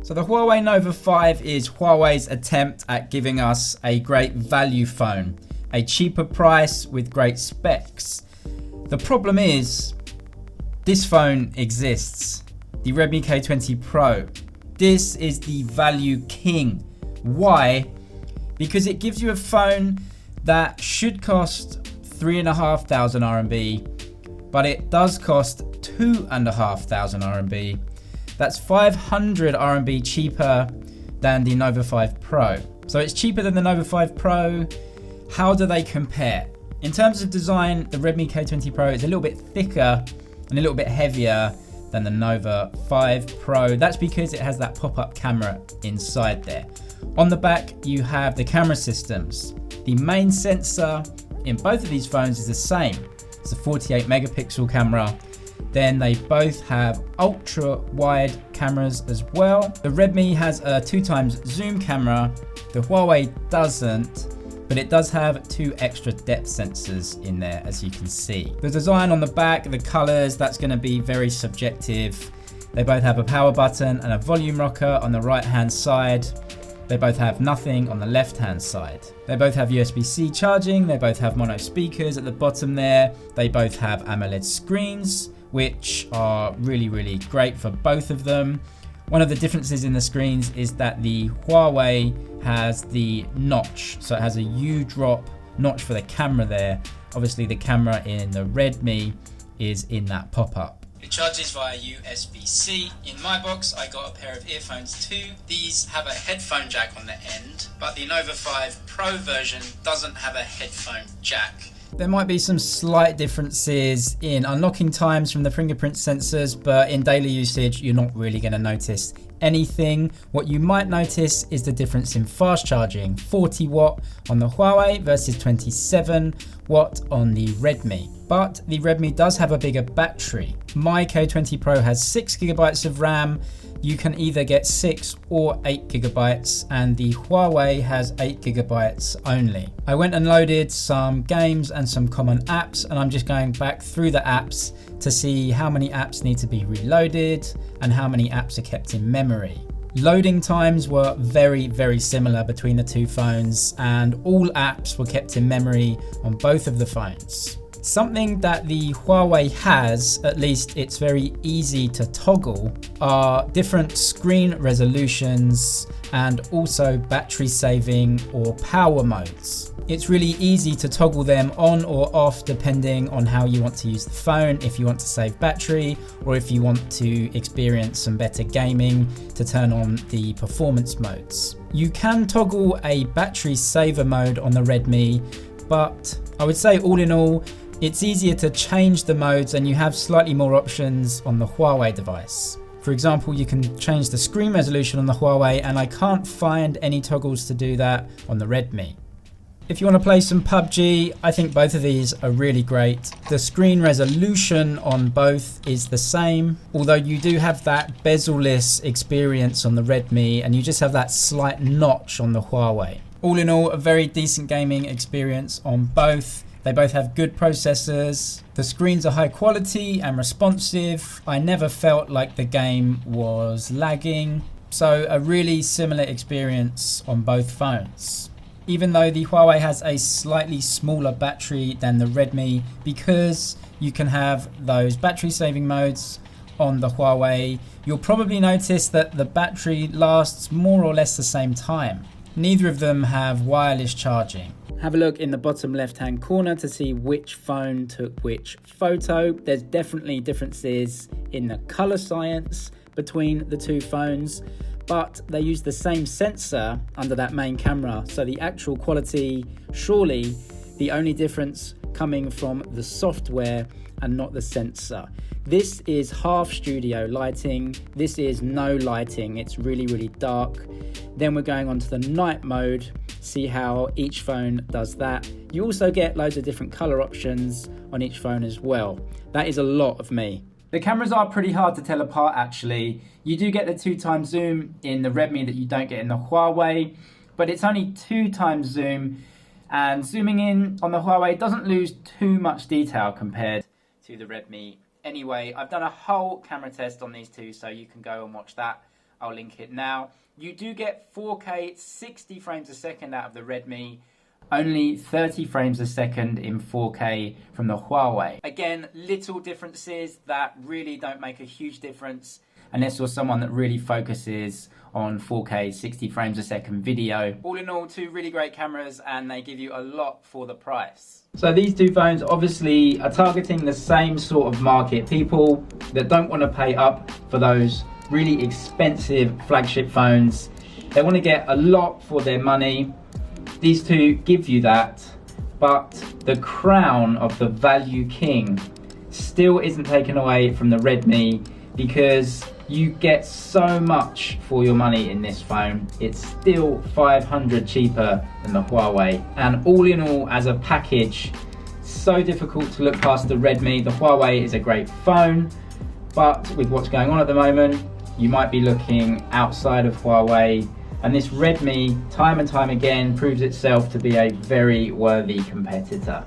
So the Huawei Nova 5 is Huawei's attempt at giving us a great value phone, a cheaper price with great specs. The problem is, this phone exists, the Redmi K20 Pro. This is the value king. Why? Because it gives you a phone that should cost 3,500 RMB, but it does cost 2,500 RMB. That's 500 RMB cheaper than the Nova 5 Pro. So it's cheaper than the Nova 5 Pro. How do they compare? In terms of design, the Redmi K20 Pro is a little bit thicker and a little bit heavier than the Nova 5 Pro. That's because it has that pop-up camera inside there. On the back, you have the camera systems. The main sensor in both of these phones is the same. It's a 48 megapixel camera. Then they both have ultra wide cameras as well. The Redmi has a 2x zoom camera. The Huawei doesn't, but it does have 2 extra depth sensors in there, as you can see. The design on the back, the colors, that's gonna be very subjective. They both have a power button and a volume rocker on the right-hand side. They both have nothing on the left-hand side. They both have USB-C charging. They both have mono speakers at the bottom there. They both have AMOLED screens, which are really, really great for both of them. One of the differences in the screens is that the Huawei has the notch. So it has a U-drop notch for the camera there. Obviously the camera in the Redmi is in that pop-up. It charges via USB-C. In my box, I got a pair of earphones too. These have a headphone jack on the end, but the Nova 5 Pro version doesn't have a headphone jack. There might be some slight differences in unlocking times from the fingerprint sensors, but in daily usage, you're not really going to notice anything. What you might notice is the difference in fast charging, 40 watt on the Huawei versus 27 watt on the Redmi. But the Redmi does have a bigger battery. My K20 Pro has 6 gigabytes of RAM. You can either get 6 or 8 gigabytes, and the Huawei has 8 gigabytes only. I went and loaded some games and some common apps, and I'm just going back through the apps to see how many apps need to be reloaded and how many apps are kept in memory. Loading times were very, very similar between the two phones, and all apps were kept in memory on both of the phones. Something that the Huawei has, at least it's very easy to toggle, are different screen resolutions and also battery saving or power modes. It's really easy to toggle them on or off depending on how you want to use the phone, if you want to save battery or if you want to experience some better gaming, to turn on the performance modes. You can toggle a battery saver mode on the Redmi, but I would say all in all, it's easier to change the modes and you have slightly more options on the Huawei device. For example, you can change the screen resolution on the Huawei, and I can't find any toggles to do that on the Redmi. If you want to play some PUBG, I think both of these are really great. The screen resolution on both is the same, although you do have that bezel-less experience on the Redmi and you just have that slight notch on the Huawei. All in all, a very decent gaming experience on both. They both have good processors. The screens are high quality and responsive. I never felt like the game was lagging. So a really similar experience on both phones. Even though the Huawei has a slightly smaller battery than the Redmi, because you can have those battery saving modes on the Huawei, you'll probably notice that the battery lasts more or less the same time. Neither of them have wireless charging. Have a look in the bottom left hand corner to see which phone took which photo. There's definitely differences in the color science between the two phones, but they use the same sensor under that main camera. So the actual quality, surely the only difference coming from the software and not the sensor. This is half studio lighting. This is no lighting. It's really, really dark. Then we're going on to the night mode. See how each phone does that. You also get loads of different color options on each phone as well. That is a lot of me. The cameras are pretty hard to tell apart actually. You do get the 2x zoom in the Redmi that you don't get in the Huawei, but it's only 2x zoom, and zooming in on the Huawei doesn't lose too much detail compared to the Redmi. Anyway, I've done a whole camera test on these two, so you can go and watch that I'll link it now. You do get 4K 60 frames a second out of the Redmi, only 30 frames a second in 4K from the Huawei. Again, little differences that really don't make a huge difference unless you're someone that really focuses on 4K 60 frames a second video. All in all, two really great cameras, and they give you a lot for the price. So these two phones obviously are targeting the same sort of market, people that don't want to pay up for those really expensive flagship phones. They want to get a lot for their money. These two give you that, but the crown of the value king still isn't taken away from the Redmi, because you get so much for your money in this phone. It's still 500 cheaper than the Huawei. And all in all, as a package, so difficult to look past the Redmi. The Huawei is a great phone, but with what's going on at the moment, you might be looking outside of Huawei. And this Redmi, time and time again, proves itself to be a very worthy competitor.